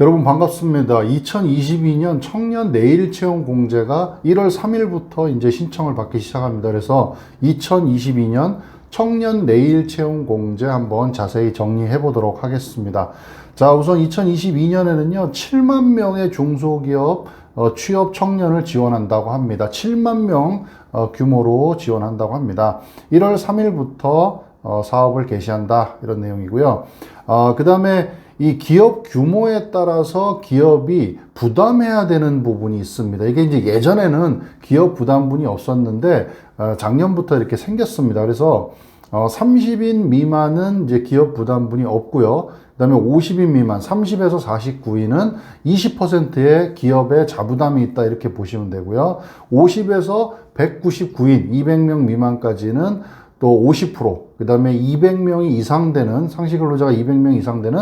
여러분 반갑습니다. 2022년 청년 내일 채용 공제가 1월 3일부터 이제 신청을 받기 시작합니다. 그래서 2022년 청년 내일 채용 공제 한번 자세히 정리해 보도록 하겠습니다. 자, 우선 2022년에는요, 7만 명의 중소기업 취업 청년을 지원한다고 합니다. 7만 명 규모로 지원한다고 합니다. 1월 3일부터 사업을 개시한다, 이런 내용이고요. 그 다음에 이 기업 규모에 따라서 기업이 부담해야 되는 부분이 있습니다. 이게 이제 예전에는 기업 부담분이 없었는데 작년부터 이렇게 생겼습니다. 그래서 30인 미만은 이제 기업 부담분이 없고요. 그다음에 50인 미만, 30에서 49인은 20%의 기업의 자부담이 있다, 이렇게 보시면 되고요. 50에서 199인, 200명 미만까지는 또 50%, 그 다음에 200명이 이상 되는, 상시 근로자가 200명 이상 되는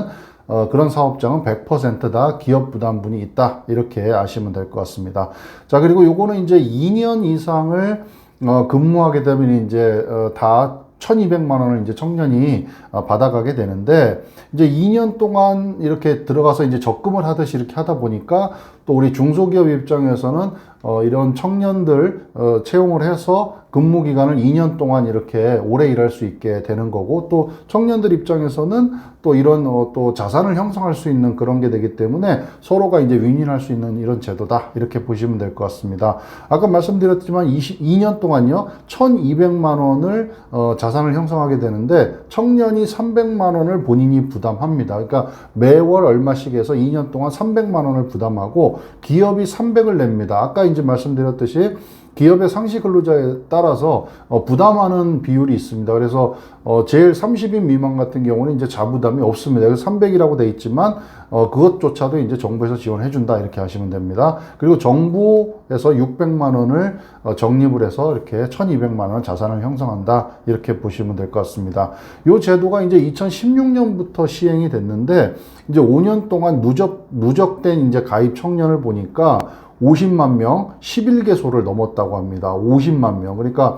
그런 사업장은 100%다 기업 부담분이 있다, 이렇게 아시면 될 것 같습니다. 자, 그리고 요거는 이제 2년 이상을 근무하게 되면 이제 다 1200만 원을 이제 청년이 받아가게 되는데, 이제 2년 동안 이렇게 들어가서 이제 적금을 하듯이 이렇게 하다 보니까 또 우리 중소기업 입장에서는 이런 청년들 채용을 해서 근무 기간을 2년 동안 이렇게 오래 일할 수 있게 되는 거고, 또 청년들 입장에서는 또 이런 또 자산을 형성할 수 있는 그런 게 되기 때문에 서로가 이제 윈윈할 수 있는 이런 제도다, 이렇게 보시면 될 것 같습니다. 아까 말씀드렸지만 2년 동안요 1200만 원을 자산을 형성하게 되는데, 청년이 300만 원을 본인이 부담합니다. 그러니까 매월 얼마씩 해서 2년 동안 300만 원을 부담하고 기업이 300을 냅니다. 아까 이제 말씀드렸듯이 기업의 상시 근로자에 따라서 부담하는 비율이 있습니다. 그래서 제일 30인 미만 같은 경우는 이제 자부담이 없습니다. 그래서 300이라고 돼 있지만 그것조차도 이제 정부에서 지원해 준다, 이렇게 하시면 됩니다. 그리고 정부에서 600만 원을 적립을 해서 이렇게 1200만 원 자산을 형성한다, 이렇게 보시면 될 것 같습니다. 이 제도가 이제 2016년부터 시행이 됐는데, 이제 5년 동안 누적된 이제 가입 청년을 보니까 50만 명, 11개소를 넘었다고 합니다. 50만 명. 그러니까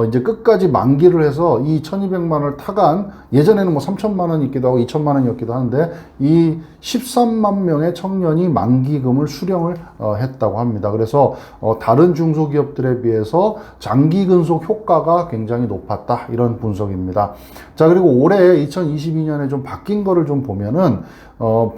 이제 끝까지 만기를 해서 이 1200만 원을 타간, 예전에는 뭐 3천만 원이 있기도 하고 2천만 원이었기도 하는데, 이 13만 명의 청년이 만기금을 수령을 했다고 합니다. 그래서 다른 중소기업들에 비해서 장기 근속 효과가 굉장히 높았다, 이런 분석입니다. 자, 그리고 올해 2022년에 좀 바뀐 거를 좀 보면은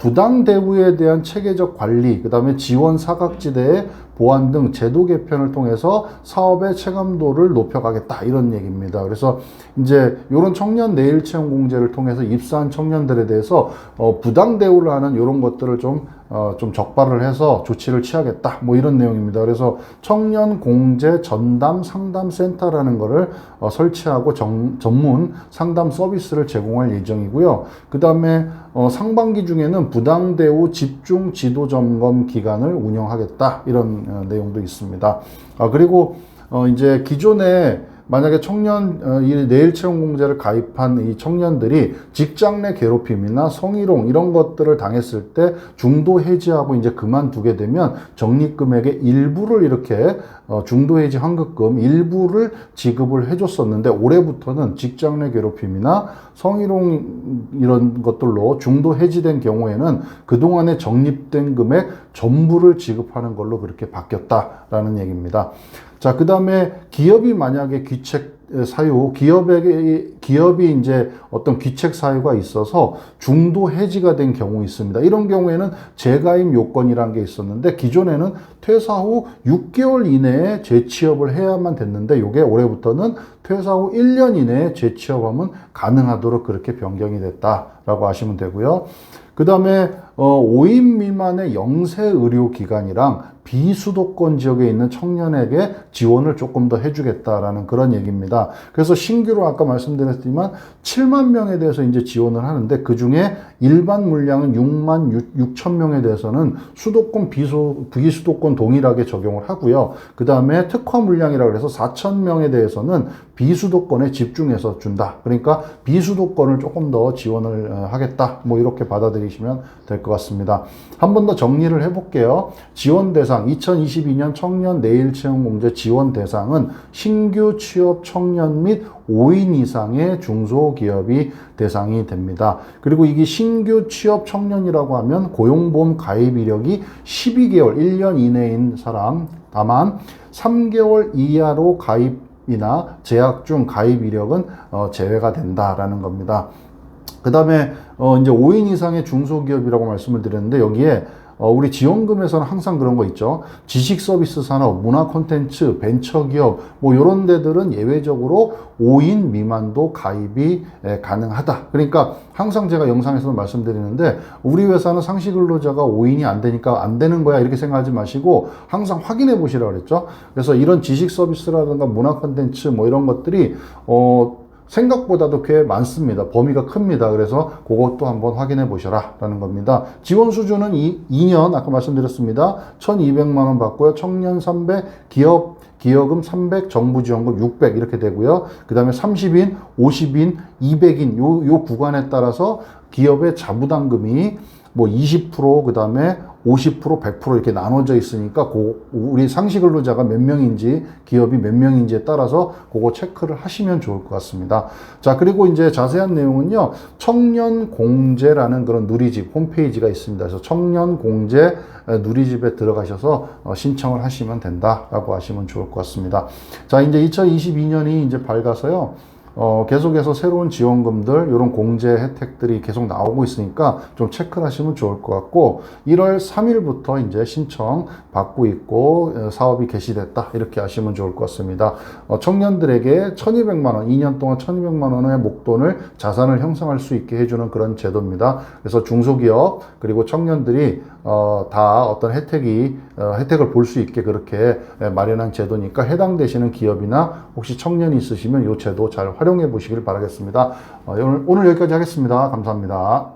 부당 대우에 대한 체계적 관리, 그 다음에 지원 사각지대의 보완 등 제도 개편을 통해서 사업의 체감도를 높여가겠다, 이런 얘기입니다. 그래서 이제 이런 청년 내일 채용 공제를 통해서 입사한 청년들에 대해서 부당 대우를 하는 이런 것들을 좀 적발을 해서 조치를 취하겠다, 뭐 이런 내용입니다. 그래서 청년 공제 전담 상담 센터라는 거를 설치하고 전문 상담 서비스를 제공할 예정이고요. 그 다음에 상반기 중에는 부당 대우 집중 지도 점검 기간을 운영하겠다, 이런 내용도 있습니다. 그리고 이제 기존에 만약에 이 내일 채용 공제를 가입한 이 청년들이 직장 내 괴롭힘이나 성희롱 이런 것들을 당했을 때 중도 해지하고 이제 그만두게 되면 적립금액의 일부를 이렇게 중도 해지 환급금 일부를 지급을 해줬었는데, 올해부터는 직장 내 괴롭힘이나 성희롱 이런 것들로 중도 해지된 경우에는 그동안에 적립된 금액 전부를 지급하는 걸로 그렇게 바뀌었다라는 얘기입니다. 자, 그 다음에 기업이 만약에 기업이 이제 어떤 귀책 사유가 있어서 중도 해지가 된 경우 있습니다. 이런 경우에는 재가입 요건이라는 게 있었는데, 기존에는 퇴사 후 6개월 이내에 재취업을 해야만 됐는데, 이게 올해부터는 퇴사 후 1년 이내에 재취업하면 가능하도록 그렇게 변경이 됐다라고 하시면 되고요. 그 다음에 5인 미만의 영세 의료기관이랑 비수도권 지역에 있는 청년에게 지원을 조금 더 해주겠다라는 그런 얘기입니다. 그래서 신규로 아까 말씀드렸지만 7만 명에 대해서 이제 지원을 하는데, 그 중에 일반 물량은 6만 6천 명에 대해서는 수도권, 비수도권 동일하게 적용을 하고요. 그 다음에 특화 물량이라고 해서 4천 명에 대해서는 비수도권에 집중해서 준다. 그러니까 비수도권을 조금 더 지원을 하겠다, 뭐 이렇게 받아들이시면 될 될 것 같습니다. 한 번 더 정리를 해볼게요. 지원 대상 2022년 청년 내일 채용 공제 지원 대상은 신규 취업 청년 및 5인 이상의 중소기업이 대상이 됩니다. 그리고 이게 신규 취업 청년이라고 하면 고용보험 가입 이력이 12개월, 1년 이내인 사람, 다만 3개월 이하로 가입이나 재학 중 가입 이력은 제외가 된다라는 겁니다. 그 다음에 이제 5인 이상의 중소기업이라고 말씀을 드렸는데 여기에 우리 지원금에서는 항상 그런 거 있죠. 지식 서비스 산업, 문화 콘텐츠, 벤처기업 뭐 이런 데들은 예외적으로 5인 미만도 가입이 가능하다. 그러니까 항상 제가 영상에서도 말씀드리는데 우리 회사는 상시 근로자가 5인이 안 되니까 안 되는 거야 이렇게 생각하지 마시고 항상 확인해 보시라고 그랬죠. 그래서 이런 지식 서비스라든가 문화 콘텐츠 뭐 이런 것들이 생각보다도 꽤 많습니다. 범위가 큽니다. 그래서 그것도 한번 확인해 보셔라 라는 겁니다. 지원 수준은 2년 아까 말씀드렸습니다. 1,200만 원 받고요. 청년 300, 기여금 300, 정부 지원금 600 이렇게 되고요. 그 다음에 30인, 50인, 200인 요 구간에 따라서 기업의 자부담금이 뭐 20%, 그 다음에 50%, 100% 이렇게 나눠져 있으니까 우리 상시 근로자가 몇 명인지 기업이 몇 명인지에 따라서 그거 체크를 하시면 좋을 것 같습니다. 자, 그리고 이제 자세한 내용은요. 청년공제라는 그런 누리집 홈페이지가 있습니다. 그래서 청년공제 누리집에 들어가셔서 신청을 하시면 된다라고 하시면 좋을 것 같습니다. 자, 이제 2022년이 이제 밝아서요. 계속해서 새로운 지원금들, 이런 공제 혜택들이 계속 나오고 있으니까 좀 체크를 하시면 좋을 것 같고, 1월 3일부터 이제 신청 받고 있고, 사업이 개시됐다. 이렇게 하시면 좋을 것 같습니다. 청년들에게 1,200만 원, 2년 동안 1,200만 원의 목돈을 자산을 형성할 수 있게 해주는 그런 제도입니다. 그래서 중소기업, 그리고 청년들이 다 어떤 혜택을 볼 수 있게 그렇게 마련한 제도니까 해당되시는 기업이나 혹시 청년이 있으시면 이 제도 잘 활용해 보시길 바라겠습니다. 오늘 여기까지 하겠습니다. 감사합니다.